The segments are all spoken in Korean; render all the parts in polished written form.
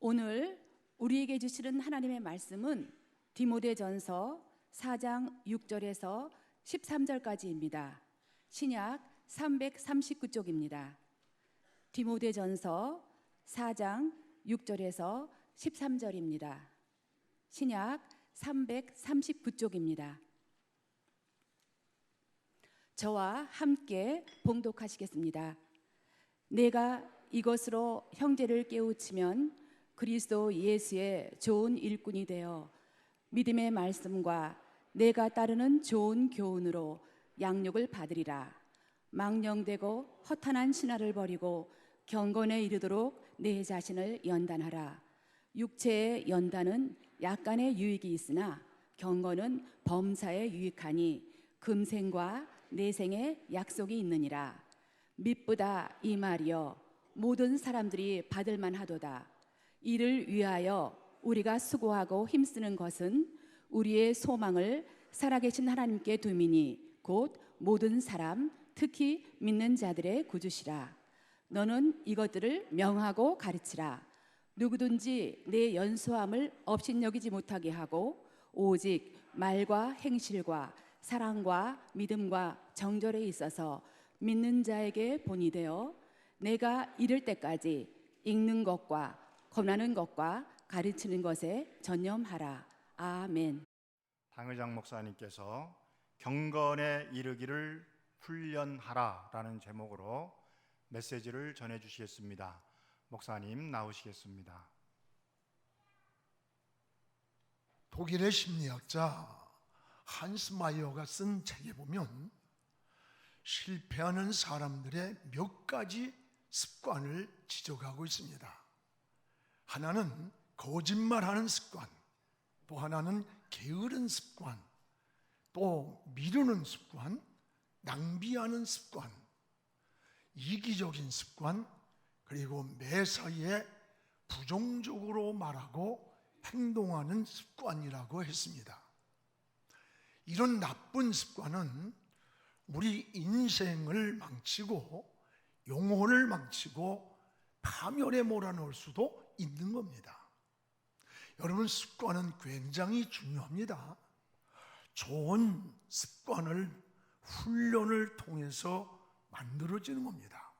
오늘 우리에게 주시는 하나님의 말씀은 디모데전서 4장 6절에서 13절까지입니다. 신약 339쪽입니다. 디모데전서 4장 6절에서 13절입니다. 신약 339쪽입니다. 저와 함께 봉독하시겠습니다. 내가 이것으로 형제를 깨우치면 그리스도 예수의 좋은 일꾼이 되어 믿음의 말씀과 내가 따르는 좋은 교훈으로 양육을 받으리라. 망령되고 허탄한 신화를 버리고 경건에 이르도록 내 자신을 연단하라. 육체의 연단은 약간의 유익이 있으나 경건은 범사에 유익하니 금생과 내생의 약속이 있느니라. 미쁘다 이 말이여 모든 사람들이 받을 만하도다. 이를 위하여 우리가 수고하고 힘쓰는 것은 우리의 소망을 살아계신 하나님께 두미니 곧 모든 사람 특히 믿는 자들의 구주시라. 너는 이것들을 명하고 가르치라. 누구든지 내 연소함을 업신여기지 못하게 하고 오직 말과 행실과 사랑과 믿음과 정절에 있어서 믿는 자에게 본이 되어 내가 이를 때까지 읽는 것과 권하는 것과 가르치는 것에 전념하라. 아멘. 당의장 목사님께서 경건에 이르기를 훈련하라 라는 제목으로 메시지를 전해주시겠습니다. 목사님 나오시겠습니다. 독일의 심리학자 한스 마이어가 쓴 책에 보면 실패하는 사람들의 몇 가지 습관을 지적하고 있습니다. 하나는 거짓말하는 습관, 또 하나는 게으른 습관, 또 미루는 습관, 낭비하는 습관, 이기적인 습관, 그리고 매사에 부정적으로 말하고 행동하는 습관이라고 했습니다. 이런 나쁜 습관은 우리 인생을 망치고 영혼을 망치고 파멸에 몰아넣을 수도 있는 겁니다. 여러분, 습관은 굉장히 중요합니다. 좋은 습관을 훈련을 통해서 만들어지는 겁니다.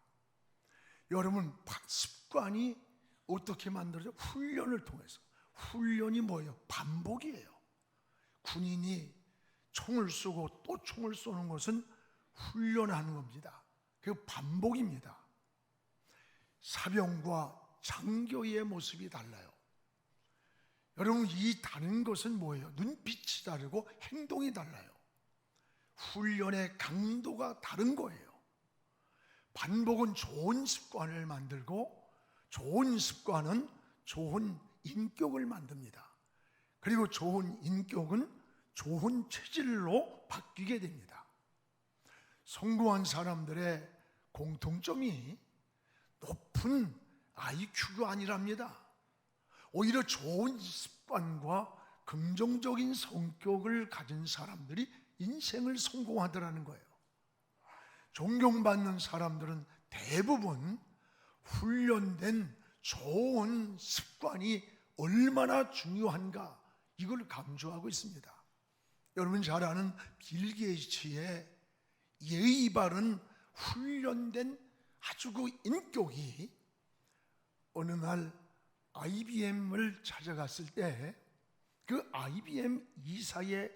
여러분, 습관이 어떻게 만들어져? 훈련을 통해서. 훈련이 뭐예요? 반복이에요. 군인이 총을 쏘고 또 총을 쏘는 것은 훈련하는 겁니다. 그 반복입니다. 사병과 장교의 모습이 달라요. 여러분, 이 다른 것은 뭐예요? 눈빛이 다르고 행동이 달라요. 훈련의 강도가 다른 거예요. 반복은 좋은 습관을 만들고 좋은 습관은 좋은 인격을 만듭니다. 그리고 좋은 인격은 좋은 체질로 바뀌게 됩니다. 성공한 사람들의 공통점이 높은 IQ가 아니랍니다. 오히려 좋은 습관과 긍정적인 성격을 가진 사람들이 인생을 성공하더라는 거예요. 존경받는 사람들은 대부분 훈련된 좋은 습관이 얼마나 중요한가, 이걸 강조하고 있습니다. 여러분 잘 아는 빌 게이츠의 예의 바른 훈련된 아주 그 인격이 어느 날 IBM을 찾아갔을 때 그 IBM 이사의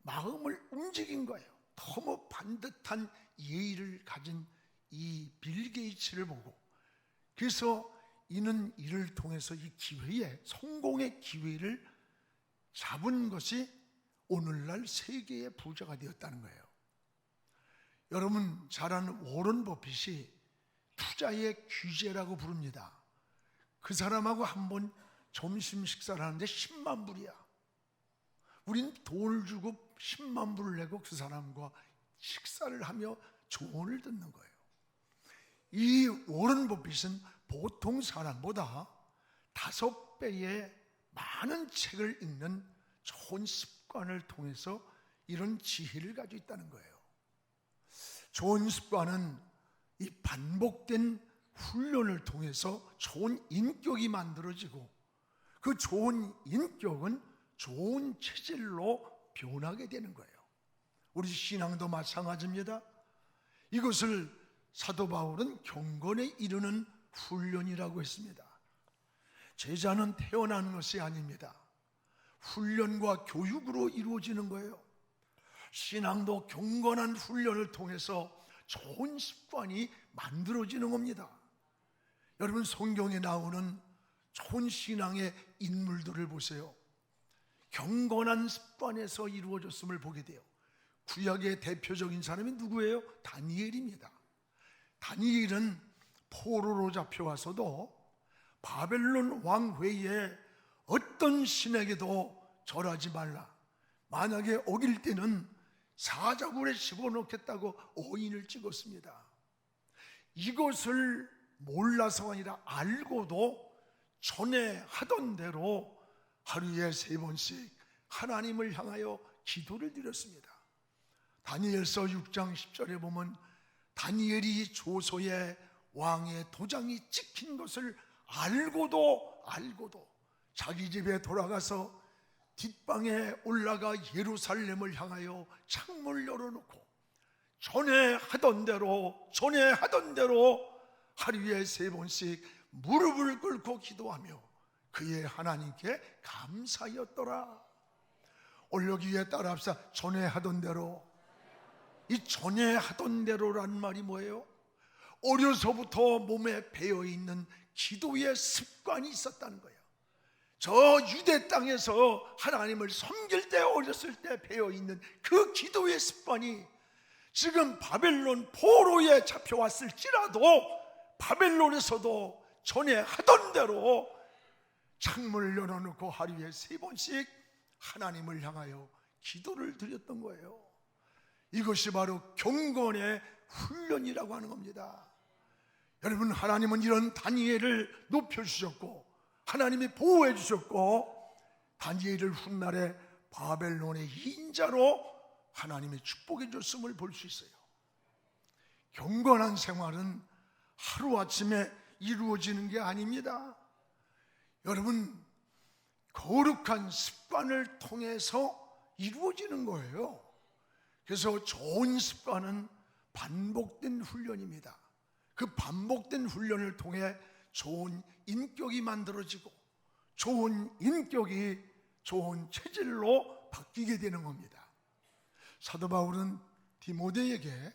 마음을 움직인 거예요. 너무 반듯한 예의를 가진 이 빌 게이츠를 보고, 그래서 이는 이를 통해서 이 기회에, 성공의 기회를 잡은 것이 오늘날 세계의 부자가 되었다는 거예요. 여러분 잘 아는 워런 버핏이 투자의 귀재라고 부릅니다. 그 사람하고 한번 점심 식사를 하는데 10만 불이야. 우린 돈을 주고 10만 불을 내고 그 사람과 식사를 하며 조언을 듣는 거예요. 이 워런 버핏은 보통 사람보다 5배의 많은 책을 읽는 좋은 습관을 통해서 이런 지혜를 가지고 있다는 거예요. 좋은 습관은 이 반복된 훈련을 통해서 좋은 인격이 만들어지고 그 좋은 인격은 좋은 체질로 변하게 되는 거예요. 우리 신앙도 마찬가지입니다. 이것을 사도 바울은 경건에 이르는 훈련이라고 했습니다. 제자는 태어나는 것이 아닙니다. 훈련과 교육으로 이루어지는 거예요. 신앙도 경건한 훈련을 통해서 좋은 습관이 만들어지는 겁니다. 여러분, 성경에 나오는 좋은 신앙의 인물들을 보세요. 경건한 습관에서 이루어졌음을 보게 돼요. 구약의 대표적인 사람이 누구예요? 다니엘입니다. 다니엘은 포로로 잡혀와서도 바벨론 왕회의에 어떤 신에게도 절하지 말라, 만약에 어길 때는 사자굴에 집어넣겠다고 어인을 찍었습니다. 이것을 몰라서가 아니라 알고도 전에 하던 대로 하루에 3번씩 하나님을 향하여 기도를 드렸습니다. 다니엘서 6장 10절에 보면 다니엘이 조서에 왕의 도장이 찍힌 것을 알고도 자기 집에 돌아가서 뒷방에 올라가 예루살렘을 향하여 창문을 열어놓고 전에 하던 대로 하루에 3번씩 무릎을 꿇고 기도하며 그의 하나님께 감사하였더라. 오늘 여기에 따라합시다. 전에 하던 대로. 이 전에 하던 대로라는 말이 뭐예요? 어려서부터 몸에 배어있는 기도의 습관이 있었다는 거예요. 저 유대 땅에서 하나님을 섬길 때, 어렸을 때 배어있는 그 기도의 습관이 지금 바벨론 포로에 잡혀왔을지라도 바벨론에서도 전에 하던 대로 창문을 열어놓고 하루에 3번씩 하나님을 향하여 기도를 드렸던 거예요. 이것이 바로 경건의 훈련이라고 하는 겁니다. 여러분, 하나님은 이런 다니엘을 높여주셨고 하나님이 보호해 주셨고 다니엘을 훗날에 바벨론의 인자로 하나님의 축복해 줬음을 볼 수 있어요. 경건한 생활은 하루아침에 이루어지는 게 아닙니다. 여러분, 거룩한 습관을 통해서 이루어지는 거예요. 그래서 좋은 습관은 반복된 훈련입니다. 그 반복된 훈련을 통해 좋은 인격이 만들어지고 좋은 인격이 좋은 체질로 바뀌게 되는 겁니다. 사도 바울은 디모데에게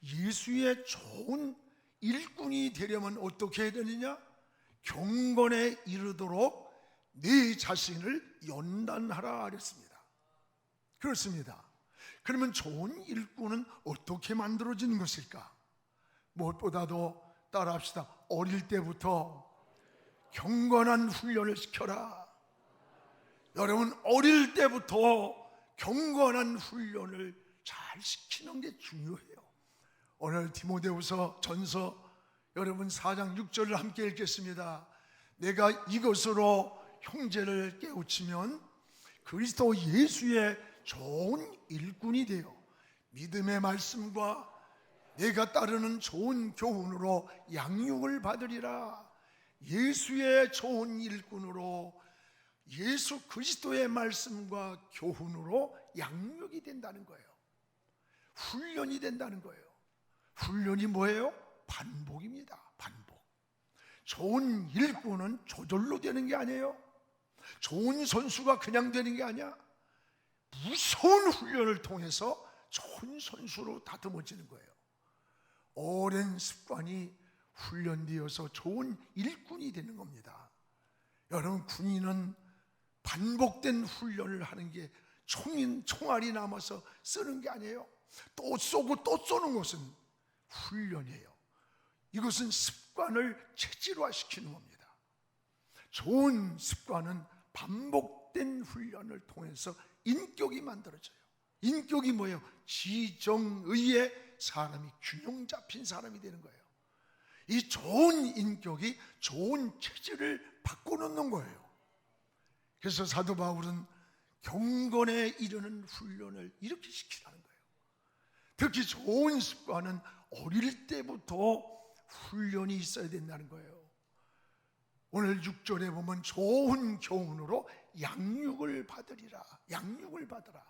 예수의 좋은 일꾼이 되려면 어떻게 해야 되느냐? 경건에 이르도록 네 자신을 연단하라 하랬습니다. 그렇습니다. 그러면 좋은 일꾼은 어떻게 만들어지는 것일까? 무엇보다도 따라합시다. 어릴 때부터 경건한 훈련을 시켜라. 여러분, 어릴 때부터 경건한 훈련을 잘 시키는 게 중요해요. 오늘 디모데후서 전서 여러분 4장 6절을 함께 읽겠습니다. 내가 이것으로 형제를 깨우치면 그리스도 예수의 좋은 일꾼이 되어 믿음의 말씀과 내가 따르는 좋은 교훈으로 양육을 받으리라. 예수의 좋은 일꾼으로 예수 그리스도의 말씀과 교훈으로 양육이 된다는 거예요. 훈련이 된다는 거예요. 훈련이 뭐예요? 반복입니다. 반복. 좋은 일꾼은 저절로 되는 게 아니에요. 좋은 선수가 그냥 되는 게 아니야. 무서운 훈련을 통해서 좋은 선수로 다듬어지는 거예요. 오랜 습관이 훈련되어서 좋은 일꾼이 되는 겁니다. 여러분, 군인은 반복된 훈련을 하는 게 총알이 남아서 쓰는 게 아니에요. 또 쏘고 또 쏘는 것은 훈련이에요. 이것은 습관을 체질화시키는 겁니다. 좋은 습관은 반복된 훈련을 통해서 인격이 만들어져요. 인격이 뭐예요? 지정의의 사람이 균형 잡힌 사람이 되는 거예요. 이 좋은 인격이 좋은 체질을 바꿔놓는 거예요. 그래서 사도 바울은 경건에 이르는 훈련을 이렇게 시키라는 거예요. 특히 좋은 습관은 어릴 때부터 훈련이 있어야 된다는 거예요. 오늘 6절에 보면 좋은 교훈으로 양육을 받으리라. 양육을 받으라.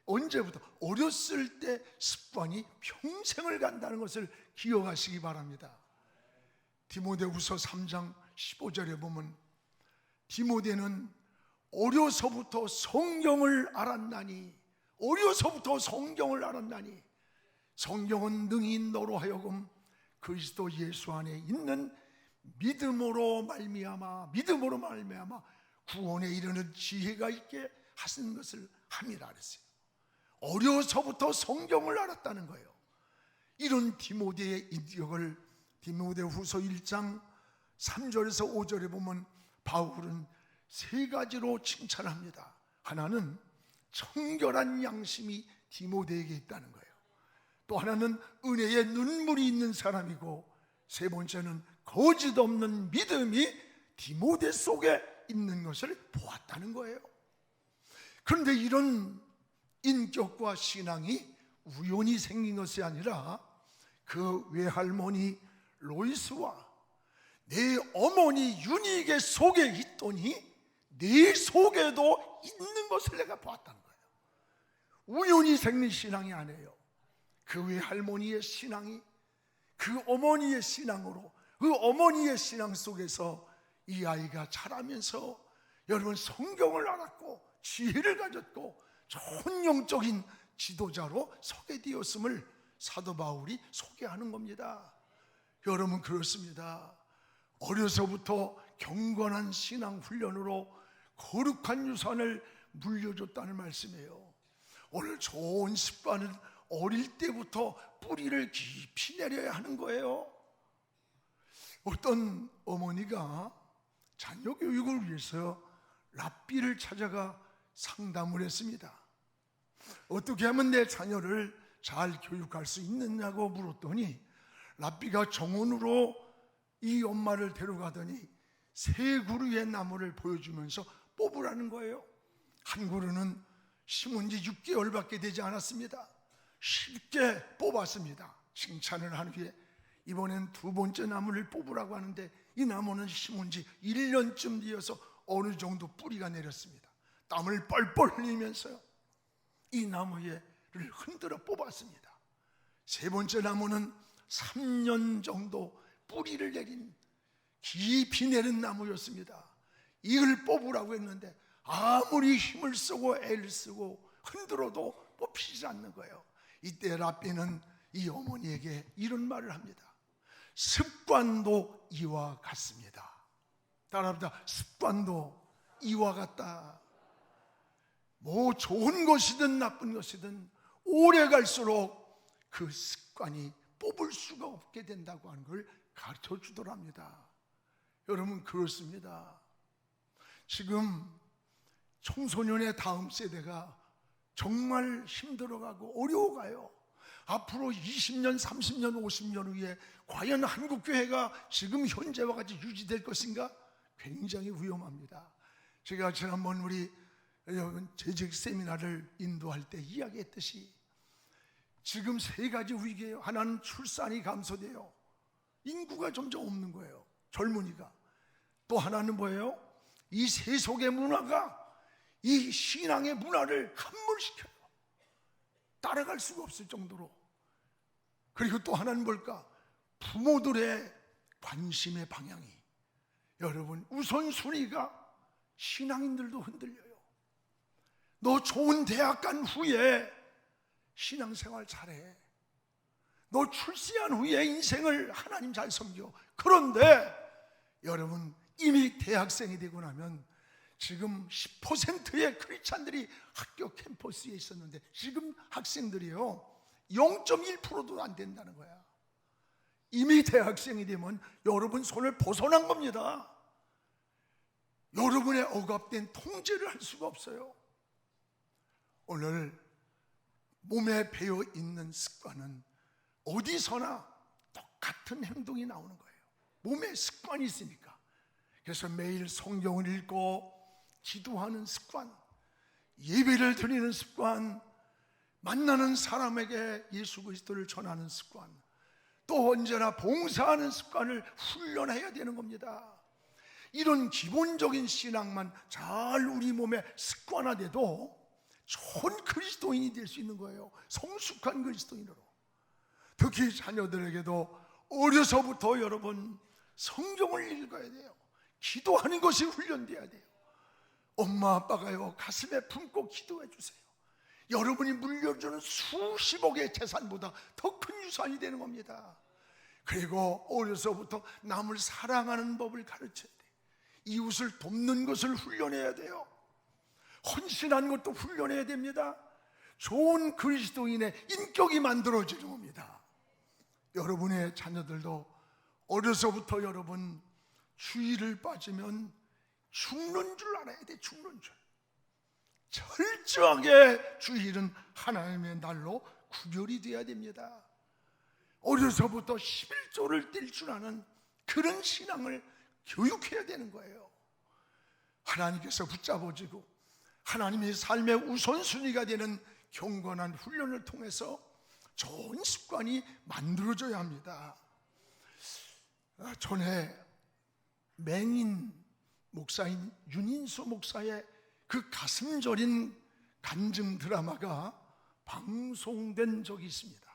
언제부터? 어렸을 때 습관이 평생을 간다는 것을 기억하시기 바랍니다. 디모데후서 3장 15절에 보면 디모데는 어려서부터 성경을 알았나니, 어려서부터 성경을 알았나니 성경은 능히 너로 하여금 그리스도 예수 안에 있는 믿음으로 말미암아 구원에 이르는 지혜가 있게 하시는 것을 함이라 그랬어요. 어려서부터 성경을 알았다는 거예요. 이런 디모데의 인격을 디모데후서 1장 3절에서 5절에 보면 바울은 세 가지로 칭찬합니다. 하나는 청결한 양심이 디모데에게 있다는 거예요. 또 하나는 은혜의 눈물이 있는 사람이고, 세 번째는 거짓 없는 믿음이 디모데 속에 있는 것을 보았다는 거예요. 그런데 이런 인격과 신앙이 우연히 생긴 것이 아니라 그 외할머니 로이스와 내 어머니 유니게 속에 있더니 내 속에도 있는 것을 내가 보았다는 거예요. 우연히 생긴 신앙이 아니에요. 그 외할머니의 신앙이 그 어머니의 신앙으로, 그 어머니의 신앙 속에서 이 아이가 자라면서 여러분 성경을 알았고 지혜를 가졌고 좋은 영적인 지도자로 소개되었음을 사도 바울이 소개하는 겁니다. 여러분 그렇습니다. 어려서부터 경건한 신앙 훈련으로 거룩한 유산을 물려줬다는 말씀이에요. 오늘 좋은 습관은 어릴 때부터 뿌리를 깊이 내려야 하는 거예요. 어떤 어머니가 자녀 교육을 위해서 랍비를 찾아가 상담을 했습니다. 어떻게 하면 내 자녀를 잘 교육할 수 있느냐고 물었더니 랍비가 정원으로 이 엄마를 데려가더니 세 그루의 나무를 보여주면서 뽑으라는 거예요. 한 그루는 심은 지 6개월밖에 되지 않았습니다. 쉽게 뽑았습니다. 칭찬을 한 후에 이번엔 두 번째 나무를 뽑으라고 하는데 이 나무는 심은 지 1년쯤 되어서 어느 정도 뿌리가 내렸습니다. 땀을 뻘뻘 흘리면서요, 이 나무를 흔들어 뽑았습니다. 세 번째 나무는 3년 정도 뿌리를 내린 깊이 내린 나무였습니다. 이걸 뽑으라고 했는데 아무리 힘을 쓰고 애를 쓰고 흔들어도 뽑히지 않는 거예요. 이때 랍비는 이 어머니에게 이런 말을 합니다. 습관도 이와 같습니다. 따라합니다. 습관도 이와 같다. 뭐 좋은 것이든 나쁜 것이든 오래 갈수록 그 습관이 뽑을 수가 없게 된다고 하는 걸 가르쳐 주더랍니다. 여러분 그렇습니다. 지금 청소년의 다음 세대가 정말 힘들어가고 어려워가요. 앞으로 20년, 30년, 50년 후에 과연 한국교회가 지금 현재와 같이 유지될 것인가? 굉장히 위험합니다. 제가 지난번 우리 여러분 재직 세미나를 인도할 때 이야기했듯이 지금 세 가지 위기예요. 하나는 출산이 감소돼요. 인구가 점점 없는 거예요. 젊은이가. 또 하나는 뭐예요? 이 세속의 문화가 이 신앙의 문화를 함몰시켜요. 따라갈 수가 없을 정도로. 그리고 또 하나는 뭘까? 부모들의 관심의 방향이, 여러분 우선순위가 신앙인들도 흔들려요. 너 좋은 대학 간 후에 신앙생활 잘해. 너 출세한 후에 인생을 하나님 잘 섬겨. 그런데 여러분 이미 대학생이 되고 나면 지금 10%의 크리스찬들이 학교 캠퍼스에 있었는데 지금 학생들이요 0.1%도 안 된다는 거야. 이미 대학생이 되면 여러분 손을 벗어난 겁니다. 여러분의 억압된 통제를 할 수가 없어요. 오늘 몸에 배어 있는 습관은 어디서나 똑같은 행동이 나오는 거예요. 몸에 습관이 있으니까. 그래서 매일 성경을 읽고 기도하는 습관, 예배를 드리는 습관, 만나는 사람에게 예수 그리스도를 전하는 습관, 또 언제나 봉사하는 습관을 훈련해야 되는 겁니다. 이런 기본적인 신앙만 잘 우리 몸에 습관화돼도 좋은 그리스도인이 될 수 있는 거예요. 성숙한 그리스도인으로. 특히 자녀들에게도 어려서부터 여러분 성경을 읽어야 돼요. 기도하는 것이 훈련돼야 돼요. 엄마 아빠가요 가슴에 품고 기도해 주세요. 여러분이 물려주는 수십억의 재산보다 더 큰 유산이 되는 겁니다. 그리고 어려서부터 남을 사랑하는 법을 가르쳐야 돼요. 이웃을 돕는 것을 훈련해야 돼요. 헌신하는 것도 훈련해야 됩니다. 좋은 그리스도인의 인격이 만들어지는 겁니다. 여러분의 자녀들도 어려서부터 여러분 주의를 빠지면 죽는 줄 알아야 돼. 죽는 줄. 철저하게 주일은 하나님의 날로 구별이 돼야 됩니다. 어려서부터 11조를 뗄 줄 아는 그런 신앙을 교육해야 되는 거예요. 하나님께서 붙잡아주고 하나님의 삶의 우선순위가 되는 경건한 훈련을 통해서 좋은 습관이 만들어져야 합니다. 전에 맹인 목사인 윤인수 목사의 그 가슴 저린 간증 드라마가 방송된 적이 있습니다.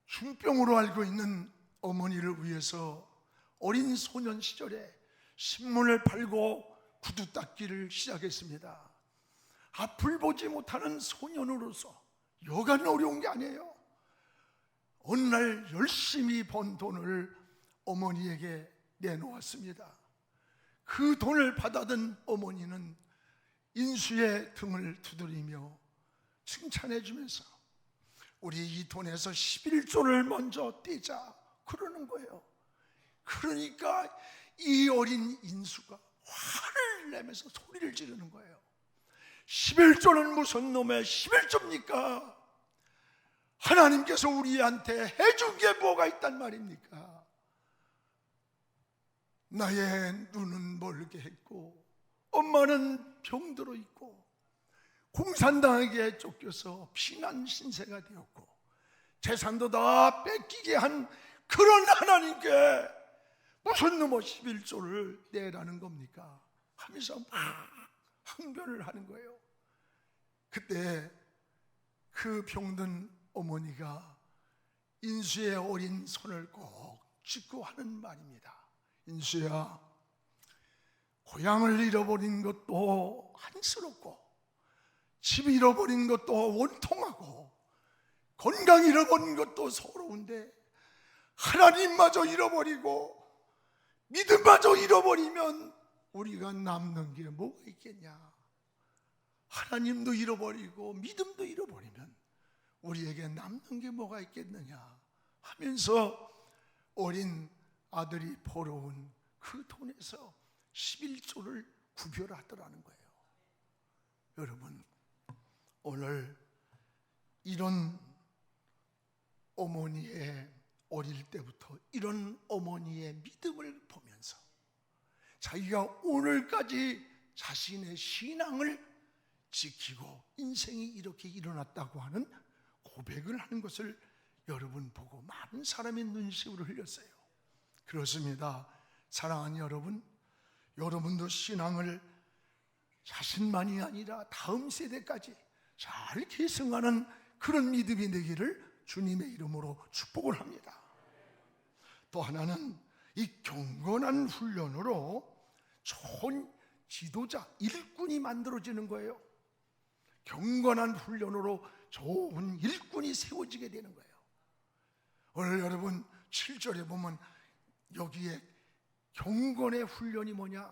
중병으로 알고 있는 어머니를 위해서 어린 소년 시절에 신문을 팔고 구두 닦기를 시작했습니다. 앞을 보지 못하는 소년으로서 여간 어려운 게 아니에요. 어느 날 열심히 번 돈을 어머니에게 내놓았습니다. 그 돈을 받아든 어머니는 인수의 등을 두드리며 칭찬해 주면서 우리 이 돈에서 11조를 먼저 떼자 그러는 거예요. 그러니까 이 어린 인수가 화를 내면서 소리를 지르는 거예요. 11조는 무슨 놈의 11조입니까? 하나님께서 우리한테 해준 게 뭐가 있단 말입니까? 나의 눈은 멀게 했고 엄마는 병들어 있고 공산당에게 쫓겨서 피난 신세가 되었고 재산도 다 뺏기게 한 그런 하나님께 무슨 놈의 11조를 내라는 겁니까? 하면서 막 항변을 하는 거예요. 그때 그 병든 어머니가 인수의 어린 손을 꼭 쥐고 하는 말입니다. 인수야, 고향을 잃어버린 것도 한스럽고 집 잃어버린 것도 원통하고 건강 잃어버린 것도 서러운데 하나님마저 잃어버리고 믿음마저 잃어버리면 우리가 남는 게 뭐가 있겠냐? 하나님도 잃어버리고 믿음도 잃어버리면 우리에게 남는 게 뭐가 있겠느냐 하면서 어린 아들이 벌어온 그 돈에서 11조를 구별하더라는 거예요. 여러분, 오늘 이런 어머니의 어릴 때부터 이런 어머니의 믿음을 보면서 자기가 오늘까지 자신의 신앙을 지키고 인생이 이렇게 일어났다고 하는 고백을 하는 것을 여러분 보고 많은 사람의 눈시울을 흘렸어요. 그렇습니다. 사랑하는 여러분, 여러분도 신앙을 자신만이 아니라 다음 세대까지 잘 계승하는 그런 믿음이 되기를 주님의 이름으로 축복을 합니다. 또 하나는 이 경건한 훈련으로 좋은 지도자, 일꾼이 만들어지는 거예요. 경건한 훈련으로 좋은 일꾼이 세워지게 되는 거예요. 오늘 여러분 7절에 보면 여기에 경건의 훈련이 뭐냐?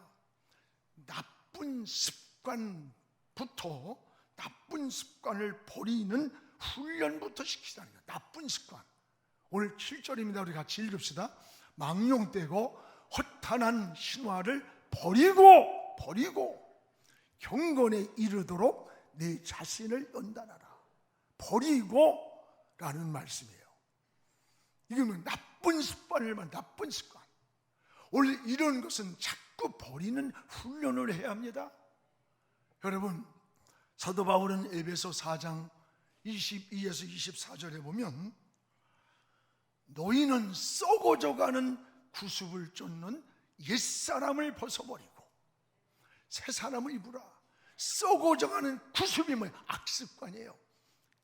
나쁜 습관부터 나쁜 습관을 버리는 훈련부터 시키자는 거예요. 나쁜 습관. 오늘 7절입니다. 우리 같이 읽읍시다. 망령되고 허탄한 신화를 버리고 경건에 이르도록 내 자신을 연단하라. 버리고 라는 말씀이에요. 이거는 나쁜 습관을 말 나쁜 습관. 원래 이런 것은 자꾸 버리는 훈련을 해야 합니다. 여러분, 사도 바울은 에베소 4장 22에서 24절에 보면 너희는 썩어져가는 구습을 쫓는 옛사람을 벗어버리고 새 사람을 입으라. 썩어 정하는 구습이 뭐예요? 악습관이에요.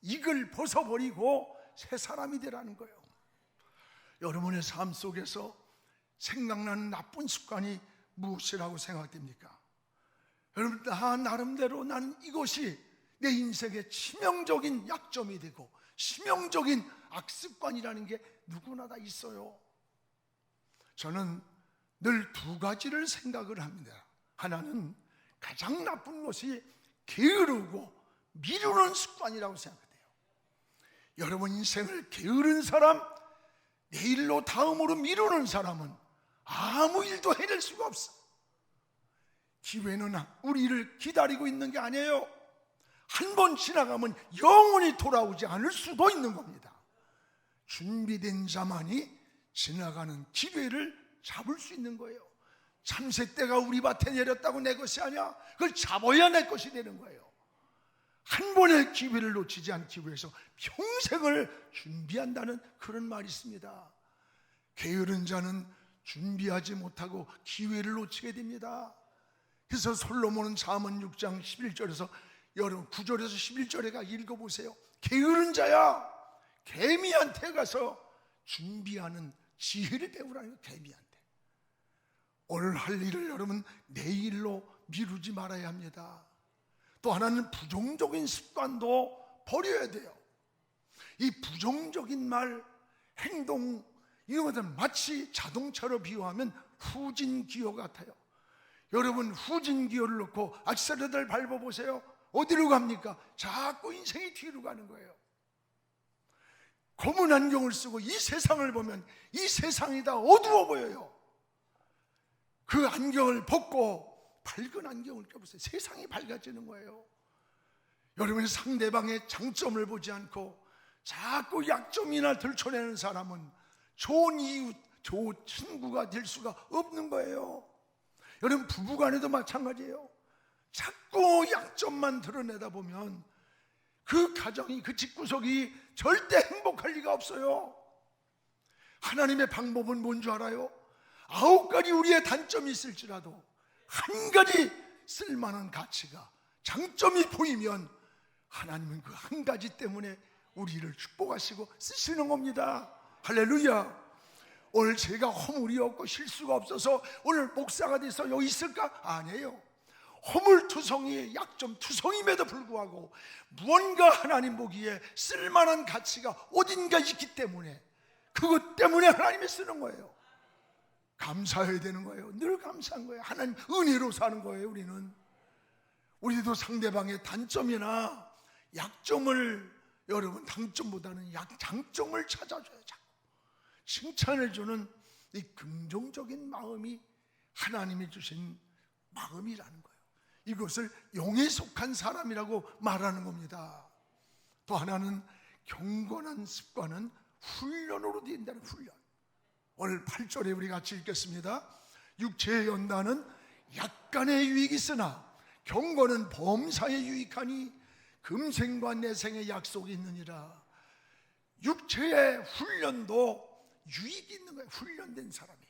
이걸 벗어버리고 새 사람이 되라는 거예요. 여러분의 삶 속에서 생각나는 나쁜 습관이 무엇이라고 생각됩니까? 여러분, 나름대로 나는 이것이 내 인생의 치명적인 약점이 되고 치명적인 악습관이라는 게 누구나 다 있어요. 저는 늘 두 가지를 생각을 합니다. 하나는 가장 나쁜 것이 게으르고 미루는 습관이라고 생각해요. 여러분 인생을 게으른 사람, 내일로 다음으로 미루는 사람은 아무 일도 해낼 수가 없어. 기회는 우리를 기다리고 있는 게 아니에요. 한 번 지나가면 영원히 돌아오지 않을 수도 있는 겁니다. 준비된 자만이 지나가는 기회를 잡을 수 있는 거예요. 참새떼가 우리 밭에 내렸다고 내 것이 아니야. 그걸 잡아야 내 것이 되는 거예요. 한 번의 기회를 놓치지 않기 위해서 평생을 준비한다는 그런 말이 있습니다. 게으른 자는 준비하지 못하고 기회를 놓치게 됩니다. 그래서 솔로몬은 잠언 6장 11절에서 여러분 9절에서 11절에 읽어보세요. 게으른 자야, 개미한테 가서 준비하는 지혜를 배우라는 거예요. 개미한테. 오늘 할 일을 여러분 내일로 미루지 말아야 합니다. 또 하나는 부정적인 습관도 버려야 돼요. 이 부정적인 말, 행동 이런 것들 마치 자동차로 비유하면 후진기어 같아요. 여러분 후진기어를 놓고 악셀레터를 밟아보세요. 어디로 갑니까? 자꾸 인생이 뒤로 가는 거예요. 검은 안경을 쓰고 이 세상을 보면 이 세상이 다 어두워 보여요. 그 안경을 벗고 밝은 안경을 껴보세요. 세상이 밝아지는 거예요. 여러분이 상대방의 장점을 보지 않고 자꾸 약점이나 들춰내는 사람은 좋은 이웃, 좋은 친구가 될 수가 없는 거예요. 여러분 부부간에도 마찬가지예요. 자꾸 약점만 드러내다 보면 그 가정이, 그 집구석이 절대 행복할 리가 없어요. 하나님의 방법은 뭔 줄 알아요? 9가지 우리의 단점이 있을지라도 한 가지 쓸만한 가치가, 장점이 보이면 하나님은 그 한 가지 때문에 우리를 축복하시고 쓰시는 겁니다. 할렐루야. 오늘 제가 허물이 없고 실수가 없어서 오늘 목사가 돼서 여기 있을까? 아니에요. 허물투성이의 약점투성임에도 불구하고 무언가 하나님 보기에 쓸만한 가치가 어딘가 있기 때문에 그것 때문에 하나님이 쓰는 거예요. 감사해야 되는 거예요. 늘 감사한 거예요. 하나님 은혜로 사는 거예요. 우리도 상대방의 단점이나 약점을, 여러분 단점보다는 장점을 찾아줘야 자꾸 칭찬을 주는 이 긍정적인 마음이 하나님이 주신 마음이라는 거예요. 이것을 용에 속한 사람이라고 말하는 겁니다. 또 하나는 경건한 습관은 훈련으로 된다는 훈련. 오늘 8절에 우리 같이 읽겠습니다. 육체의 연단은 약간의 유익이 있으나 경건은 범사에 유익하니 금생과 내생의 약속이 있느니라. 육체의 훈련도 유익이 있는 거예요. 훈련된 사람이.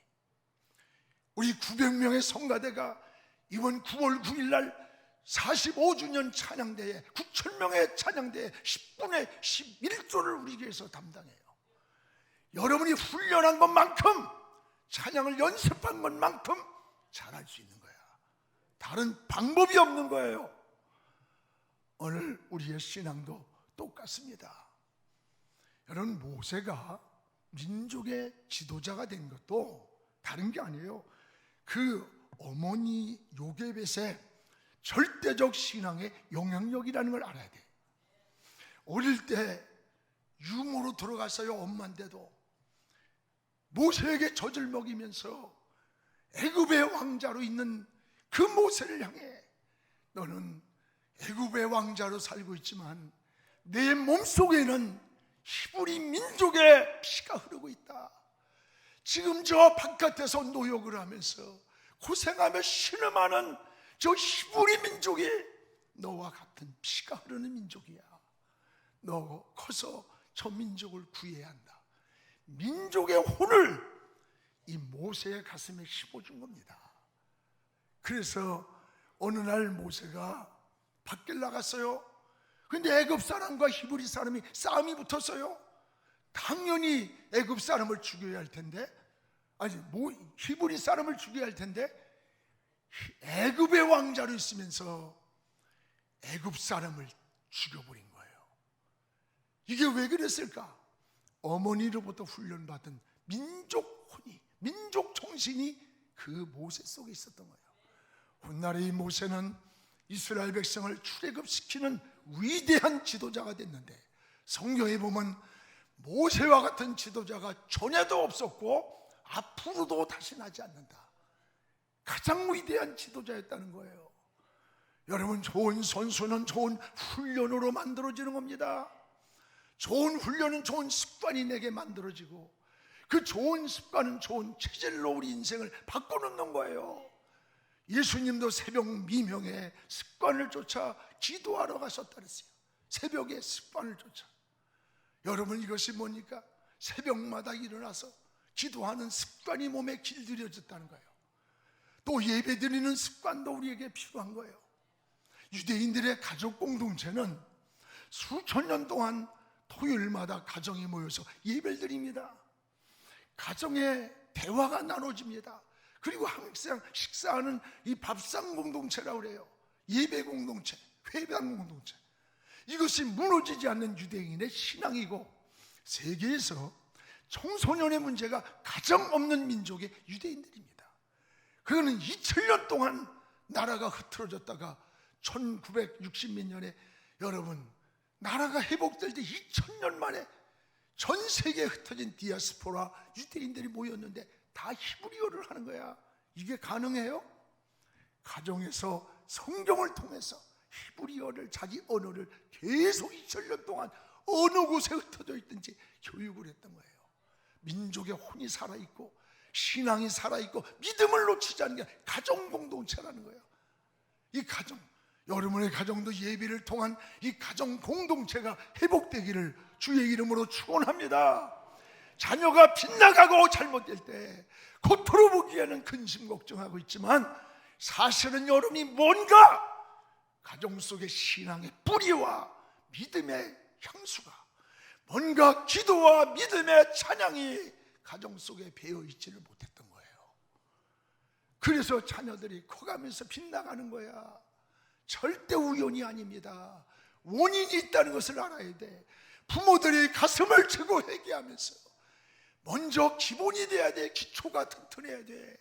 우리 900명의 성가대가 이번 9월 9일 날 45주년 찬양대회 9,000명의 찬양대회 10분의 11조를 우리 교회에서 담당해요. 여러분이 훈련한 것만큼, 찬양을 연습한 것만큼 잘할 수 있는 거야. 다른 방법이 없는 거예요. 오늘 우리의 신앙도 똑같습니다. 여러분 모세가 민족의 지도자가 된 것도 다른 게 아니에요. 그 어머니 요게벳의 절대적 신앙의 영향력이라는 걸 알아야 돼. 어릴 때 유모로 들어갔어요. 엄마인데도 모세에게 젖을 먹이면서 애굽의 왕자로 있는 그 모세를 향해 너는 애굽의 왕자로 살고 있지만 내 몸속에는 히브리 민족의 피가 흐르고 있다. 지금 저 바깥에서 노역을 하면서 고생하며 신음하는 저 히브리 민족이 너와 같은 피가 흐르는 민족이야. 너 커서 저 민족을 구해야 한다. 민족의 혼을 이 모세의 가슴에 심어준 겁니다. 그래서 어느 날 모세가 밖에 나갔어요. 근데 애굽 사람과 히브리 사람이 싸움이 붙었어요. 당연히 애굽 사람을 죽여야 할 텐데, 히브리 사람을 죽여야 할 텐데, 애굽의 왕자로 있으면서 애굽 사람을 죽여버린 거예요. 이게 왜 그랬을까? 어머니로부터 훈련받은 민족 혼이, 민족 정신이 그 모세 속에 있었던 거예요. 훗날에 이 모세는 이스라엘 백성을 출애굽시키는 위대한 지도자가 됐는데, 성경에 보면 모세와 같은 지도자가 전에도 없었고 앞으로도 다시 나지 않는다. 가장 위대한 지도자였다는 거예요. 여러분, 좋은 선수는 좋은 훈련으로 만들어지는 겁니다. 좋은 훈련은 좋은 습관이 내게 만들어지고, 그 좋은 습관은 좋은 체질로 우리 인생을 바꿔놓는 거예요. 예수님도 새벽 미명에 습관을 쫓아 기도하러 가셨다 그랬어요. 새벽에 습관을 쫓아. 여러분, 이것이 뭡니까? 새벽마다 일어나서 기도하는 습관이 몸에 길들여졌다는 거예요. 또 예배드리는 습관도 우리에게 필요한 거예요. 유대인들의 가족 공동체는 수천 년 동안 토요일마다 가정에 모여서 예배를 드립니다. 가정에 대화가 나눠집니다. 그리고 항상 식사하는 이 밥상 공동체라고 그래요. 예배 공동체, 회당 공동체. 이것이 무너지지 않는 유대인의 신앙이고, 세계에서 청소년의 문제가 가장 없는 민족의 유대인들입니다. 그거는 2000년 동안 나라가 흐트러졌다가 1960몇 년에 여러분 나라가 회복될 때 2000년 만에 전 세계에 흩어진 디아스포라 유대인들이 모였는데 다 히브리어를 하는 거야. 이게 가능해요? 가정에서 성경을 통해서 히브리어를, 자기 언어를 계속 2000년 동안 어느 곳에 흩어져 있든지 교육을 했던 거예요. 민족의 혼이 살아있고 신앙이 살아있고 믿음을 놓치지 않는 게 가정 공동체라는 거예요. 이 가정, 여러분의 가정도 예배를 통한 이 가정 공동체가 회복되기를 주의 이름으로 축원합니다. 자녀가 빗나가고 잘못될 때 겉으로 보기에는 근심 걱정하고 있지만 사실은 여러분이 뭔가 가정 속의 신앙의 뿌리와 믿음의 향수가, 뭔가 기도와 믿음의 찬양이 가정 속에 배어있지를 못했던 거예요. 그래서 자녀들이 커가면서 빗나가는 거야. 절대 우연이 아닙니다. 원인이 있다는 것을 알아야 돼. 부모들이 가슴을 치고 회개하면서 먼저 기본이 돼야 돼. 기초가 튼튼해야 돼.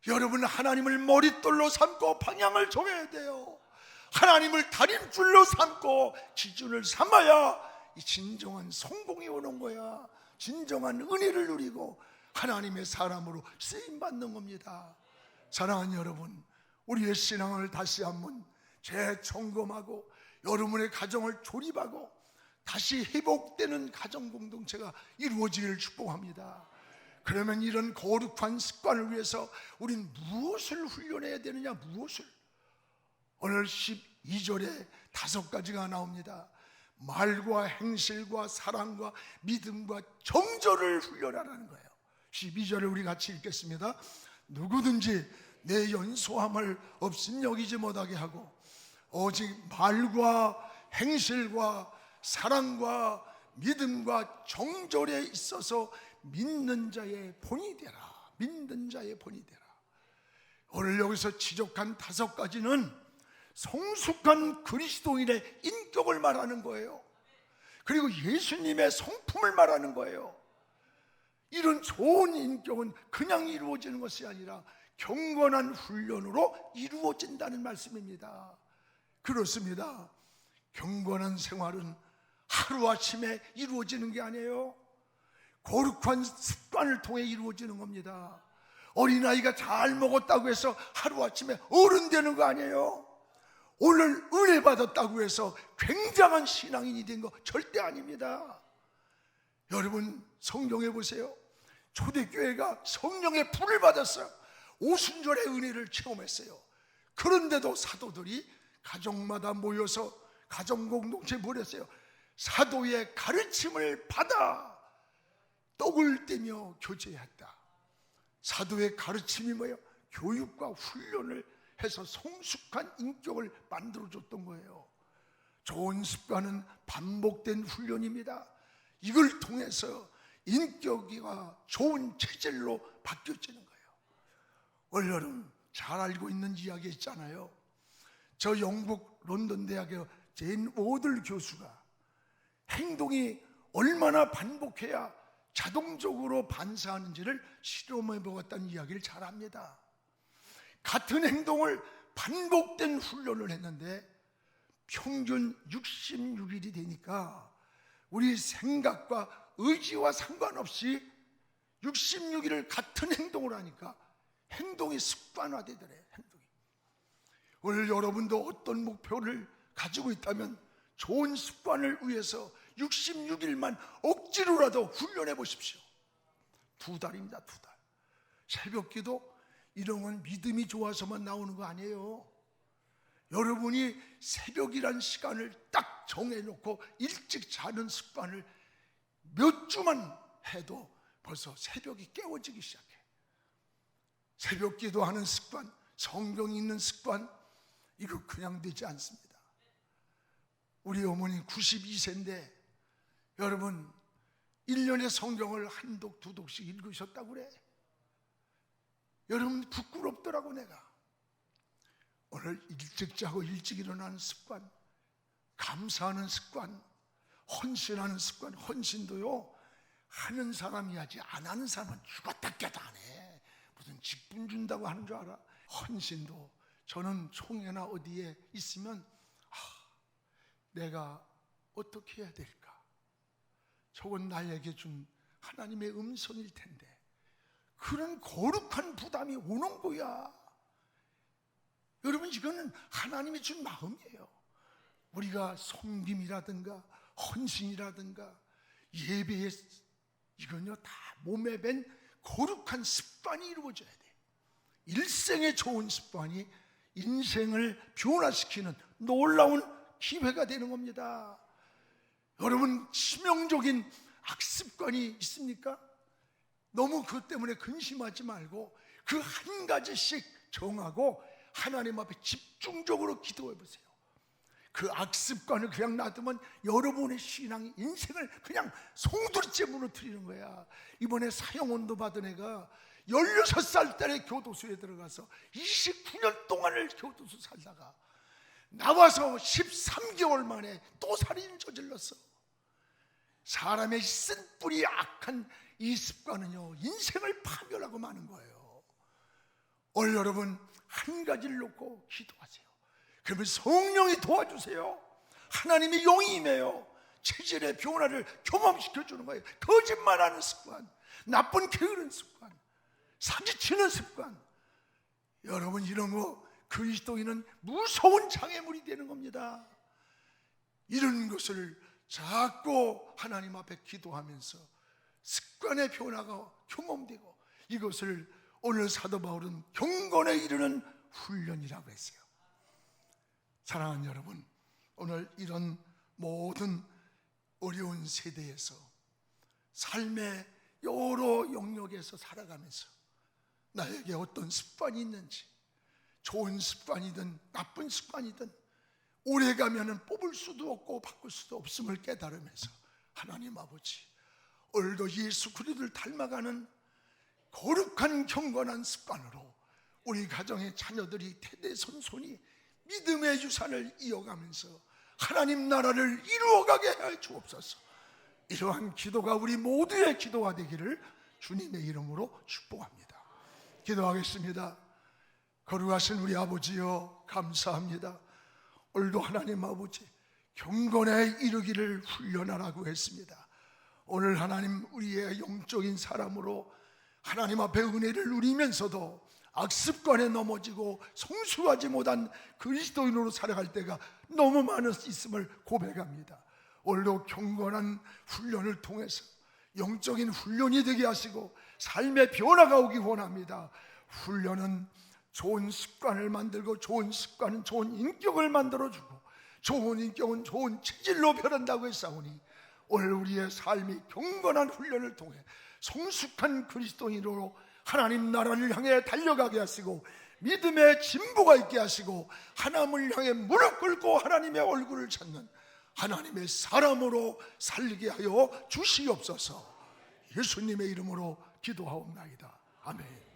여러분, 하나님을 머릿돌로 삼고 방향을 정해야 돼요. 하나님을 다림줄로 삼고 기준을 삼아야 이 진정한 성공이 오는 거야. 진정한 은혜를 누리고 하나님의 사람으로 쓰임받는 겁니다. 사랑하는 여러분, 우리의 신앙을 다시 한번 재점검하고 여러분의 가정을 조립하고 다시 회복되는 가정 공동체가 이루어지기를 축복합니다. 그러면 이런 거룩한 습관을 위해서 우린 무엇을 훈련해야 되느냐? 무엇을? 오늘 12절에 5가지가 나옵니다. 말과 행실과 사랑과 믿음과 정절을 훈련하라는 거예요. 12절을 우리 같이 읽겠습니다. 누구든지 내 연소함을 없인 여기지 못하게 하고 오직 말과 행실과 사랑과 믿음과 정절에 있어서 믿는 자의 본이 되라. 믿는 자의 본이 되라. 오늘 여기서 지적한 5가지는 성숙한 그리스도인의 인격을 말하는 거예요. 그리고 예수님의 성품을 말하는 거예요. 이런 좋은 인격은 그냥 이루어지는 것이 아니라 경건한 훈련으로 이루어진다는 말씀입니다. 그렇습니다. 경건한 생활은 하루아침에 이루어지는 게 아니에요. 거룩한 습관을 통해 이루어지는 겁니다. 어린아이가 잘 먹었다고 해서 하루아침에 어른 되는 거 아니에요. 오늘 은혜 받았다고 해서 굉장한 신앙인이 된 거 절대 아닙니다. 여러분, 성경에 보세요. 초대교회가 성령의 불을 받았어요. 오순절의 은혜를 체험했어요. 그런데도 사도들이 가정마다 모여서 가정 공동체 모였어요. 사도의 가르침을 받아 떡을 떼며 교제했다. 사도의 가르침이 뭐예요? 교육과 훈련을 해서 성숙한 인격을 만들어줬던 거예요. 좋은 습관은 반복된 훈련입니다. 이걸 통해서 인격이가 좋은 체질로 바뀌어지는 거예요. 올 여름 잘 알고 있는 이야기 있잖아요. 저 영국 런던 대학의 제인 워들 교수가 행동이 얼마나 반복해야 자동적으로 반사하는지를 실험해 보았다는 이야기를 잘 합니다. 같은 행동을 반복된 훈련을 했는데 평균 66일이 되니까 우리 생각과 의지와 상관없이 66일을 같은 행동을 하니까 행동이 습관화되더래요. 오늘 여러분도 어떤 목표를 가지고 있다면 좋은 습관을 위해서 66일만 억지로라도 훈련해 보십시오. 2달입니다. 2달. 새벽기도 이런 건 믿음이 좋아서만 나오는 거 아니에요. 여러분이 새벽이란 시간을 딱 정해놓고 일찍 자는 습관을 몇 주만 해도 벌써 새벽이 깨워지기 시작해. 새벽 기도하는 습관, 성경 읽는 습관, 이거 그냥 되지 않습니다. 우리 어머니 92세인데 여러분 1년에 성경을 한 독, 두 독씩 읽으셨다고 그래. 여러분 부끄럽더라고. 내가 오늘 일찍 자고 일찍 일어나는 습관, 감사하는 습관, 헌신하는 습관. 헌신도요 하는 사람이 하지 안 하는 사람은 죽었다 깨도 안 해. 무슨 직분 준다고 하는 줄 알아? 헌신도 저는 총회나 어디에 있으면 내가 어떻게 해야 될까? 저건 나에게 준 하나님의 음성일 텐데 그런 거룩한 부담이 오는 거야. 여러분 이거는 하나님이 준 마음이에요. 우리가 섬김이라든가 헌신이라든가 예배에 이건요 다 몸에 밴 거룩한 습관이 이루어져야 돼. 일생의 좋은 습관이 인생을 변화시키는 놀라운 기회가 되는 겁니다. 여러분 치명적인 악습관이 있습니까? 너무 그것 때문에 근심하지 말고 그 한 가지씩 정하고 하나님 앞에 집중적으로 기도해 보세요. 그 악습관을 그냥 놔두면 여러분의 신앙 인생을 그냥 송두리째 무너뜨리는 거야. 이번에 사형원도 받은 애가 16살 때 교도소에 들어가서 29년 동안을 교도소 살다가 나와서 13개월 만에 또 살인을 저질렀어. 사람의 쓴뿌리 악한 이 습관은요 인생을 파멸하고 마는 거예요. 오늘 여러분 한 가지를 놓고 기도하세요. 그러면 성령이 도와주세요. 하나님의 영이 임해요. 체질의 변화를 경험시켜주는 거예요. 거짓말하는 습관, 나쁜 게으른 습관, 사기치는 습관. 여러분 이런 거 그리스도인은 무서운 장애물이 되는 겁니다. 이런 것을 자꾸 하나님 앞에 기도하면서 습관의 변화가 경험되고 이것을 오늘 사도 바울은 경건에 이르는 훈련이라고 했어요. 사랑하는 여러분, 오늘 이런 모든 어려운 세대에서 삶의 여러 영역에서 살아가면서 나에게 어떤 습관이 있는지, 좋은 습관이든 나쁜 습관이든 오래 가면은 뽑을 수도 없고 바꿀 수도 없음을 깨달으면서 하나님 아버지, 오늘도 예수 그리스도를 닮아가는 거룩한 경건한 습관으로 우리 가정의 자녀들이 대대손손이 믿음의 유산을 이어가면서 하나님 나라를 이루어가게 해 주옵소서. 이러한 기도가 우리 모두의 기도가 되기를 주님의 이름으로 축복합니다. 기도하겠습니다. 거룩하신 우리 아버지여 감사합니다. 오늘도 하나님 아버지 경건에 이르기를 훈련하라고 했습니다. 오늘 하나님 우리의 영적인 사람으로 하나님 앞에 은혜를 누리면서도 악습관에 넘어지고 성숙하지 못한 그리스도인으로 살아갈 때가 너무 많이 있음을 고백합니다. 오늘도 경건한 훈련을 통해서 영적인 훈련이 되게 하시고 삶의 변화가 오기 원합니다. 훈련은 좋은 습관을 만들고 좋은 습관은 좋은 인격을 만들어주고 좋은 인격은 좋은 체질로 변한다고 했사오니 오늘 우리의 삶이 경건한 훈련을 통해 성숙한 그리스도인으로 하나님 나라를 향해 달려가게 하시고 믿음의 진보가 있게 하시고 하나님을 향해 무릎 꿇고 하나님의 얼굴을 찾는 하나님의 사람으로 살게 하여 주시옵소서. 예수님의 이름으로 기도하옵나이다. 아멘.